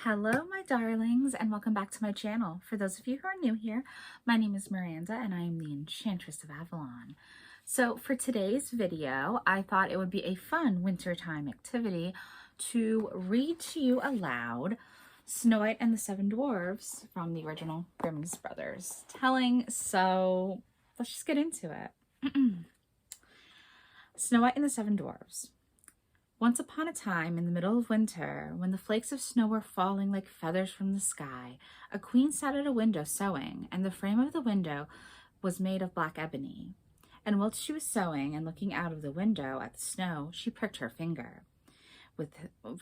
Hello, my darlings, and welcome back to my channel. For those of you who are new here, my name is Miranda, and I am the Enchantress of Avalon. So for today's video, I thought it would be a fun wintertime activity to read to you aloud Snow White and the Seven Dwarves from the original Grimm's Brothers telling. So let's just get into it. Snow White and the Seven Dwarves. Once upon a time, in the middle of winter, when the flakes of snow were falling like feathers from the sky, a queen sat at a window sewing, and the frame of the window was made of black ebony. And whilst she was sewing and looking out of the window at the snow, she pricked her finger with the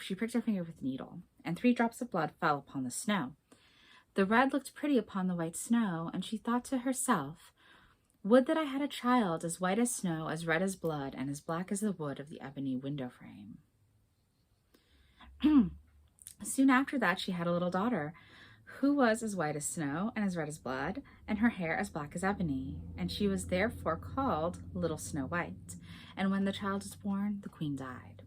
needle, and 3 drops of blood fell upon the snow. The red looked pretty upon the white snow, and she thought to herself, "Would that I had a child as white as snow, as red as blood, and as black as the wood of the ebony window frame." Soon after that, she had a little daughter who was as white as snow and as red as blood, and her hair as black as ebony, and she was therefore called Little Snow White. And when the child was born, the queen died.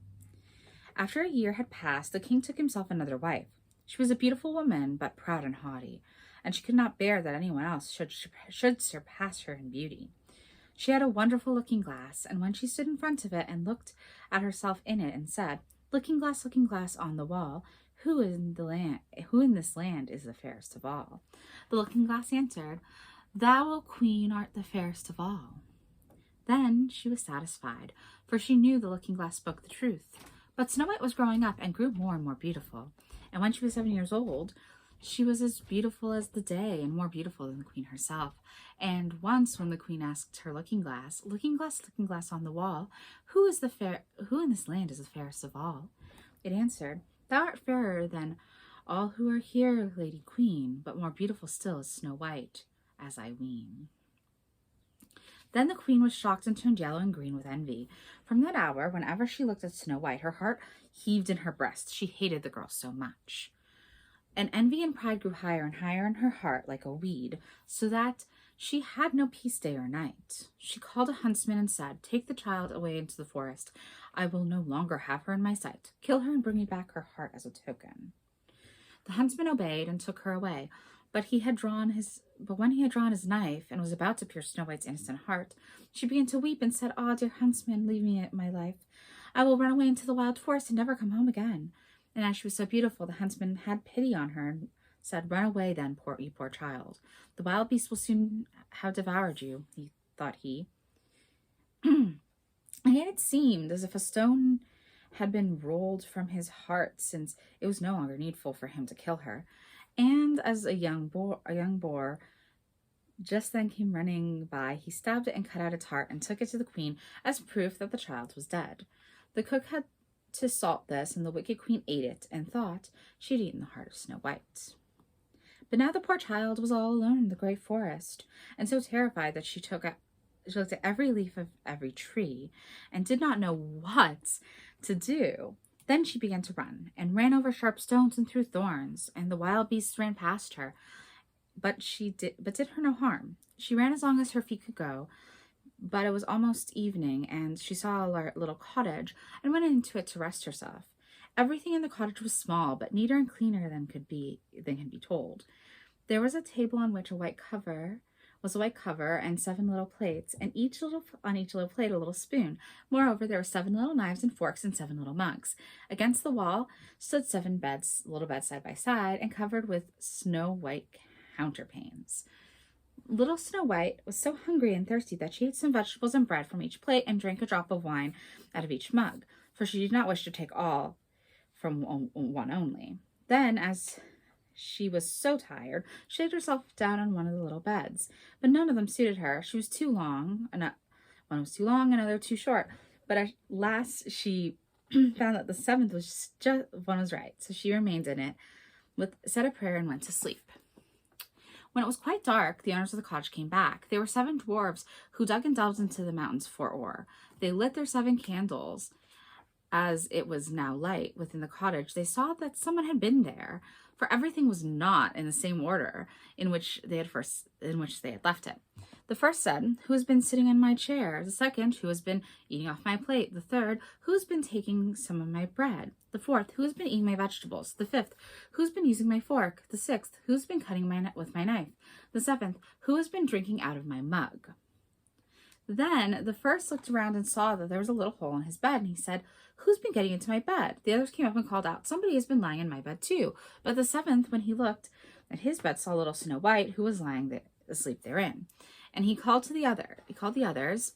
After a year had passed, the king took himself another wife. She was a beautiful woman, but proud and haughty, and she could not bear that anyone else should surpass her in beauty. She had a wonderful looking glass, and when she stood in front of it and looked at herself in it and said, looking glass on the wall, who in this land is the fairest of all?" The looking glass answered, "Thou, O queen, art the fairest of all." Then she was satisfied, for she knew the looking glass spoke the truth. But Snow White was growing up and grew more and more beautiful, and when she was 7 years old, she was as beautiful as the day and more beautiful than the queen herself. And once when the queen asked her looking glass on the wall, who in this land is the fairest of all?" It answered, "Thou art fairer than all who are here, Lady Queen, but more beautiful still is Snow White, as I ween." Then the queen was shocked and turned yellow and green with envy. From that hour, whenever she looked at Snow White, her heart heaved in her breast. She hated the girl so much. And envy and pride grew higher and higher in her heart like a weed, so that she had no peace day or night. She called a huntsman and said, "Take the child away into the forest. I will no longer have her in my sight. Kill her and bring me back her heart as a token." The huntsman obeyed and took her away, but when he had drawn his knife and was about to pierce Snow White's innocent heart, she began to weep and said, "Ah, dear huntsman, leave me my life. I will run away into the wild forest and never come home again." And as she was so beautiful, the huntsman had pity on her and said, "Run away then, you poor child. The wild beast will soon have devoured you," thought he. And yet it seemed as if a stone had been rolled from his heart, since it was no longer needful for him to kill her. And as a young boar just then came running by, he stabbed it and cut out its heart and took it to the queen as proof that the child was dead. The cook had to salt this, and the wicked queen ate it and thought she had eaten the heart of Snow White. But now the poor child was all alone in the great forest, and so terrified that she looked at every leaf of every tree and did not know what to do. Then she began to run, and ran over sharp stones and through thorns, and the wild beasts ran past her, but did her no harm. She ran as long as her feet could go, but it was almost evening, and she saw a little cottage and went into it to rest herself. Everything in the cottage was small, but neater and cleaner than can be told. There was a table on which a white cover and 7 little plates, and on each little plate a little spoon. Moreover, there were 7 little knives and forks and 7 little mugs. Against the wall stood 7 little beds side by side, and covered with snow white counterpanes. Little Snow White was so hungry and thirsty that she ate some vegetables and bread from each plate and drank a drop of wine out of each mug, for she did not wish to take all from one only. Then, as she was so tired, she laid herself down on one of the little beds, but none of them suited her. She was too long, one was too long, another too short, but at last she found that the 7th was just one was right, so she remained in it, said a prayer, and went to sleep. When it was quite dark, the owners of the cottage came back. They were 7 dwarves who dug and delved into the mountains for ore. They lit their 7 candles. As it was now light within the cottage, they saw that someone had been there, for everything was not in the same order in which they had left it. The first said, "Who has been sitting in my chair?" The second, "Who has been eating off my plate?" The third, "Who has been taking some of my bread?" The fourth, "Who has been eating my vegetables?" The fifth, "Who's been using my fork?" The sixth, "Who's been cutting with my knife?" The seventh, "Who has been drinking out of my mug?" Then the first looked around and saw that there was a little hole in his bed, and he said, "Who's been getting into my bed?" The others came up and called out, "Somebody has been lying in my bed too." But the seventh, when he looked at his bed, saw little Snow White, who was lying asleep therein. And he called the others,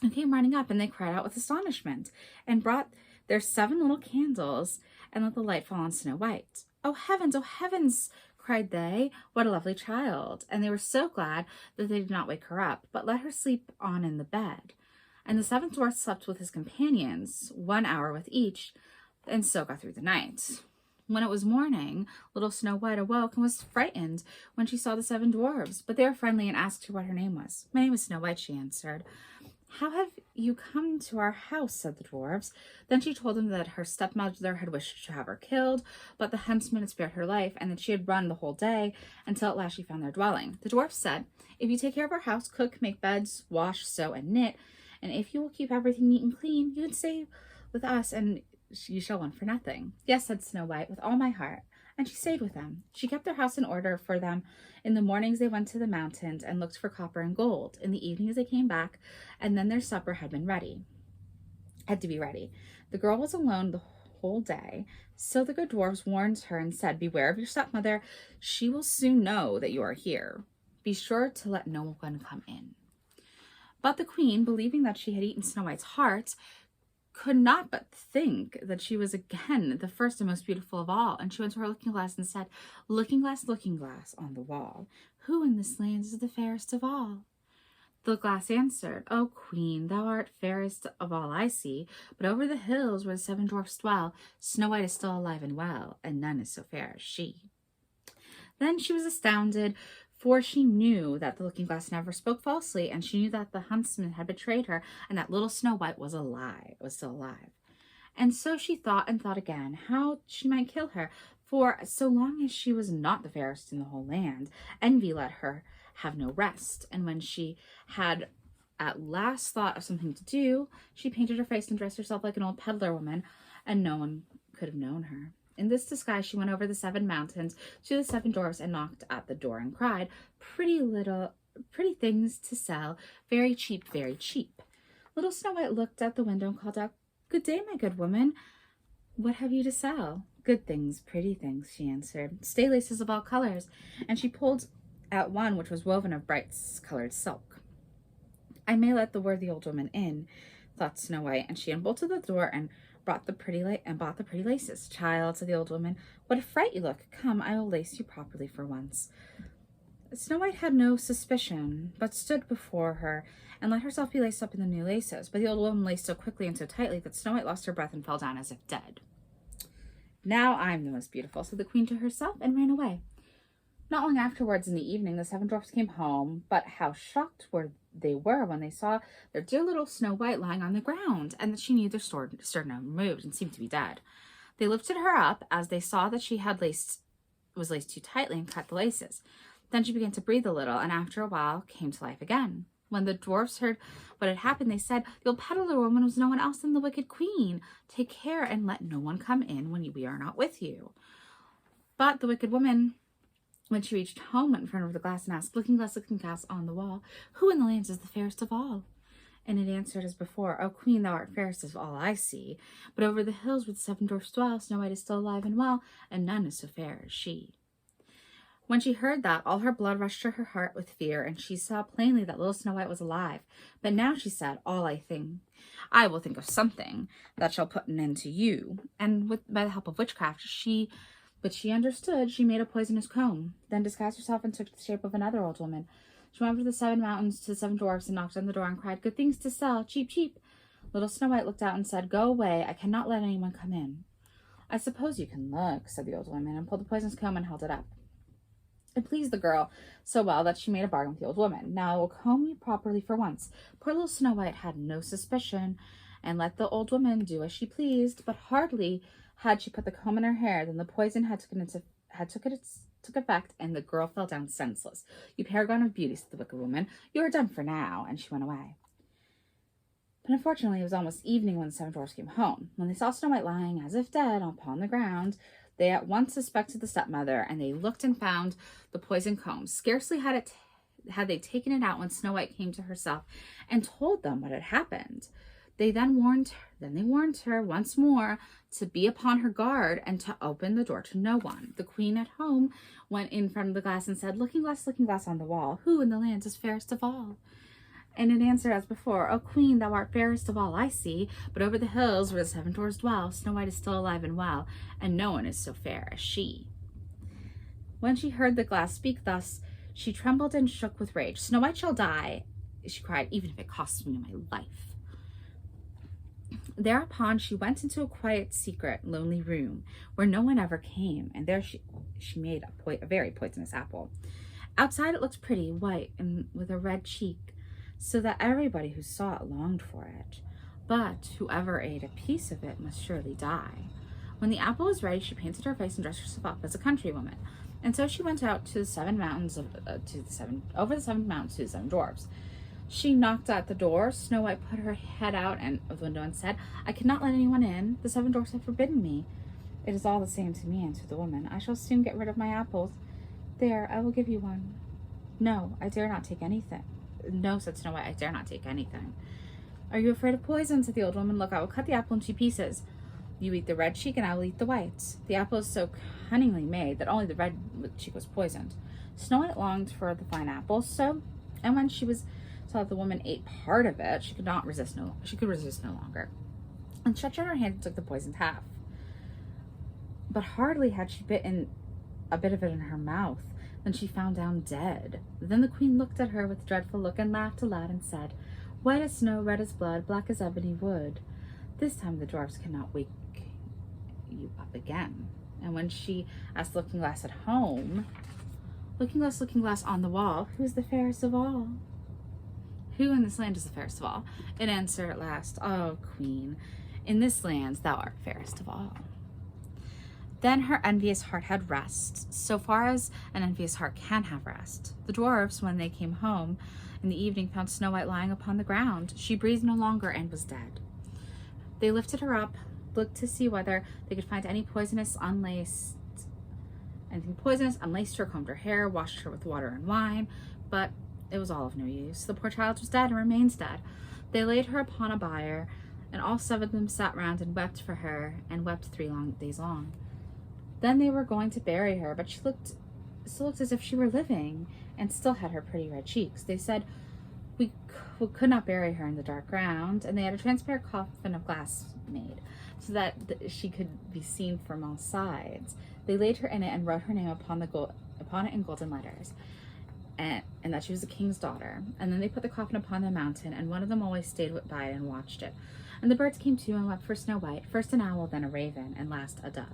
and came running up, and they cried out with astonishment, and brought their 7 little candles, and let the light fall on Snow White. "Oh heavens," cried they, "what a lovely child!" And they were so glad that they did not wake her up, but let her sleep on in the bed. And the 7th dwarf slept with his companions, 1 hour with each, and so got through the night. When it was morning, little Snow White awoke and was frightened when she saw the 7 dwarves, but they were friendly and asked her what her name was. "My name is Snow White," she answered. "How have you come to our house?" said the dwarves. Then she told them that her stepmother had wished to have her killed, but the huntsman had spared her life, and that she had run the whole day until at last she found their dwelling. The dwarfs said, "If you take care of our house, cook, make beds, wash, sew, and knit, and if you will keep everything neat and clean, you can stay with us, and you shall want for nothing." "Yes," said Snow White, "with all my heart." And she stayed with them. She kept their house in order for them. In the mornings they went to the mountains and looked for copper and gold. In the evenings they came back, and then their supper had to be ready. The girl was alone the whole day, so the good dwarves warned her and said, "Beware of your stepmother. She will soon know that you are here. Be sure to let no one come in." But the queen, believing that she had eaten Snow White's heart, could not but think that she was again the first and most beautiful of all, and she went to her looking glass and said, looking glass on the wall, "Who in this land is the fairest of all?" The glass answered, "O queen, thou art fairest of all I see, but over the hills where the 7 dwarfs dwell, Snow White is still alive and well, and none is so fair as she." Then she was astounded, for she knew that the looking glass never spoke falsely, and she knew that the huntsman had betrayed her, and that little Snow White was still alive. And so she thought and thought again how she might kill her, for so long as she was not the fairest in the whole land, envy let her have no rest. And when she had at last thought of something to do, she painted her face and dressed herself like an old peddler woman, and no one could have known her. In this disguise, she went over the 7 mountains to the 7 dwarfs and knocked at the door and cried, pretty things to sell, very cheap, very cheap." Little Snow White looked at the window and called out, "Good day, my good woman. What have you to sell?" "Good things, pretty things," she answered. "Stay laces of all colors." And she pulled out one which was woven of bright colored silk. "I may let the worthy old woman in," thought Snow White, and she unbolted the door and bought the pretty laces. "Child," said the old woman, "what a fright you look! Come, I will lace you properly for once." Snow White had no suspicion, but stood before her and let herself be laced up in the new laces. But the old woman laced so quickly and so tightly that Snow White lost her breath and fell down as if dead. "Now I'm the most beautiful," said the queen to herself, and ran away. Not long afterwards, in the evening, the 7 dwarfs came home, but how shocked they were when they saw their dear little Snow White lying on the ground, and that she neither stirred nor moved, and seemed to be dead. They lifted her up, as they saw that she was laced too tightly, and cut the laces. Then she began to breathe a little, and after a while came to life again. When the dwarfs heard what had happened, they said, "The old peddler woman was no one else than the wicked queen. Take care and let no one come in when we are not with you." But the wicked woman, when she reached home, went in front of the glass and asked, looking glass on the wall, "Who in the land is the fairest of all?" And it answered as before, "O queen, thou art fairest of all I see, but over the hills where the 7 dwarfs dwell, Snow White is still alive and well, and none is so fair as she." When she heard that, all her blood rushed to her heart with fear, and she saw plainly that little Snow White was alive. But now she said, I will think of something that shall put an end to you." And by the help of witchcraft, but she understood, she made a poisonous comb, then disguised herself and took the shape of another old woman. She went over the 7 mountains to the 7 dwarfs and knocked on the door and cried, "Good things to sell, cheap, cheap." Little Snow White looked out and said, "Go away, I cannot let anyone come in." "I suppose you can look," said the old woman, and pulled the poisonous comb and held it up. It pleased the girl so well that she made a bargain with the old woman. "Now I will comb you properly for once." Poor little Snow White had no suspicion, and let the old woman do as she pleased, but hardly had she put the comb in her hair than the poison had took effect, and the girl fell down senseless. "You paragon of beauty," said the wicked woman, "you are done for now," and she went away. But unfortunately, it was almost evening when the seven dwarfs came home. When they saw Snow White lying as if dead upon the ground, they at once suspected the stepmother, and they looked and found the poison comb. Scarcely had they taken it out when Snow White came to herself and told them what had happened. They warned her once more to be upon her guard and to open the door to no one. The queen at home went in front of the glass and said, looking glass on the wall, who in the land is fairest of all?" And it answered as before, "O queen, thou art fairest of all, I see, but over the hills where the seven dwarfs dwell, Snow White is still alive and well, and no one is so fair as she." When she heard the glass speak thus, she trembled and shook with rage. "Snow White shall die," she cried, "even if it costs me my life." Thereupon she went into a quiet, secret, lonely room where no one ever came, and there she made a very poisonous apple. Outside it looked pretty, white, and with a red cheek, so that everybody who saw it longed for it. But whoever ate a piece of it must surely die. When the apple was ready, she painted her face and dressed herself up as a countrywoman, and so she went out to the seven mountains over the seven mountains to the seven dwarfs. She knocked at the door. Snow White put her head out of the window and said, "I cannot let anyone in. The seven dwarfs have forbidden me." "It is all the same to me," answered the woman. "I shall soon get rid of my apples. There, I will give you one." "No, I dare not take anything." "No," said Snow White, "I dare not take anything." "Are you afraid of poison?" said the old woman. "Look, I will cut the apple in 2 pieces. You eat the red cheek and I will eat the white." The apple is so cunningly made that only the red cheek was poisoned. Snow White longed for the fine apple, and when she saw that the woman ate part of it, she could resist no longer, and stretched out her hand and took the poisoned half. But hardly had she bitten a bit of it in her mouth than she found down dead. Then the queen looked at her with a dreadful look and laughed aloud and said, "White as snow, red as blood, black as ebony wood. This time the dwarfs cannot wake you up again." And when she asked Looking Glass at home, Looking Glass on the wall, "Who is the fairest of all? Who in this land is the fairest of all?" It answered at last, "O queen, in this land thou art fairest of all." Then her envious heart had rest, so far as an envious heart can have rest. The dwarfs, when they came home in the evening, found Snow White lying upon the ground. She breathed no longer and was dead. They lifted her up, looked to see whether they could find anything poisonous, unlaced her, combed her hair, washed her with water and wine, but it was all of no use. The poor child was dead and remains dead. They laid her upon a bier, and all 7 of them sat round and wept for her, and wept 3 long days long. Then they were going to bury her, but she still looked as if she were living, and still had her pretty red cheeks. They said, we could not bury her in the dark ground, and they had a transparent coffin of glass made, so that she could be seen from all sides. They laid her in it and wrote her name upon it in golden letters, and that she was a king's daughter. And then they put the coffin upon the mountain, and one of them always stayed by it and watched it. And the birds came too and wept for Snow White, first an owl, then a raven, and last a dove.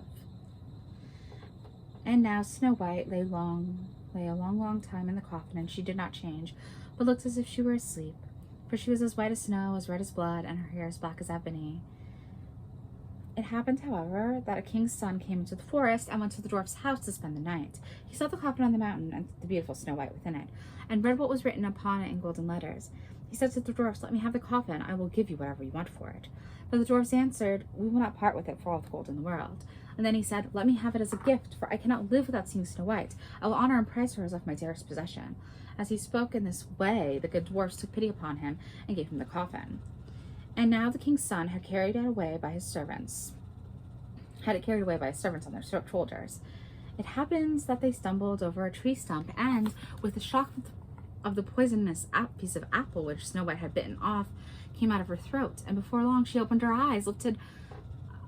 And now Snow White lay a long time in the coffin, and she did not change, but looked as if she were asleep, for she was as white as snow, as red as blood, and her hair as black as ebony. It happened, however, that a king's son came into the forest and went to the dwarf's house to spend the night. He saw the coffin on the mountain and the beautiful Snow White within it, and read what was written upon it in golden letters. He said to the dwarfs, "Let me have the coffin, I will give you whatever you want for it." But the dwarfs answered, "We will not part with it for all the gold in the world." And then he said, "Let me have it as a gift, for I cannot live without seeing Snow White. I will honor and prize her as of my dearest possession." As he spoke in this way, the good dwarfs took pity upon him and gave him the coffin. And now the king's son had carried it away by his servants on their shoulders. It happened that they stumbled over a tree stump, and with the shock of the poisonous piece of apple which Snow White had bitten off came out of her throat, and before long she opened her eyes, lifted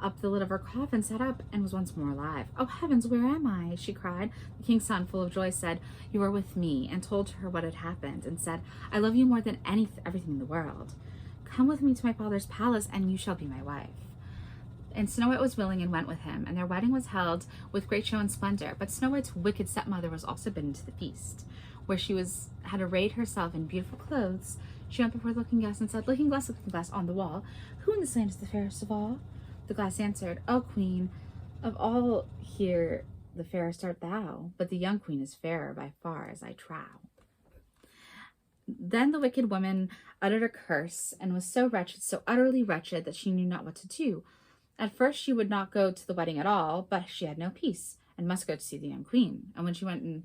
up the lid of her coffin, sat up, and was once more alive. "Oh heavens, where am I?" she cried. The king's son, full of joy, said, "You are with me," and told her what had happened, and said, "I love you more than everything in the world. Come with me to my father's palace, and you shall be my wife." And Snow White was willing and went with him, and their wedding was held with great show and splendor. But Snow White's wicked stepmother was also bidden to the feast, where she had arrayed herself in beautiful clothes. She went before Looking Glass and said, Looking Glass on the wall, who in this land is the fairest of all?" The glass answered, "O queen, of all here the fairest art thou, but the young queen is fairer by far, as I trow. Then the wicked woman uttered a curse, and was so wretched, so utterly wretched, that she knew not what to do. At first she would not go to the wedding at all, but she had no peace, and must go to see the young queen. And when she went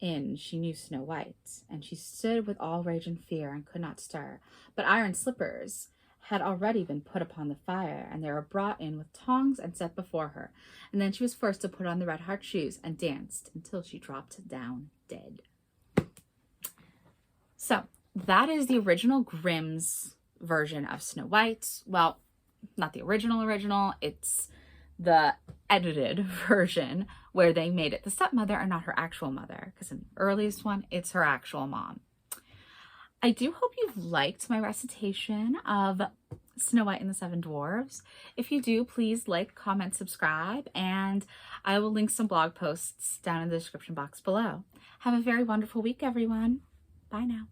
in, she knew Snow White, and she stood with all rage and fear, and could not stir. But iron slippers had already been put upon the fire, and they were brought in with tongs and set before her. And then she was forced to put on the red heart shoes, and danced until she dropped down dead. So that is the original Grimm's version of Snow White. Well, not the original, it's the edited version where they made it the stepmother and not her actual mother, because in the earliest one, it's her actual mom. I do hope you've liked my recitation of Snow White and the Seven Dwarves. If you do, please like, comment, subscribe, and I will link some blog posts down in the description box below. Have a very wonderful week, everyone. Bye now.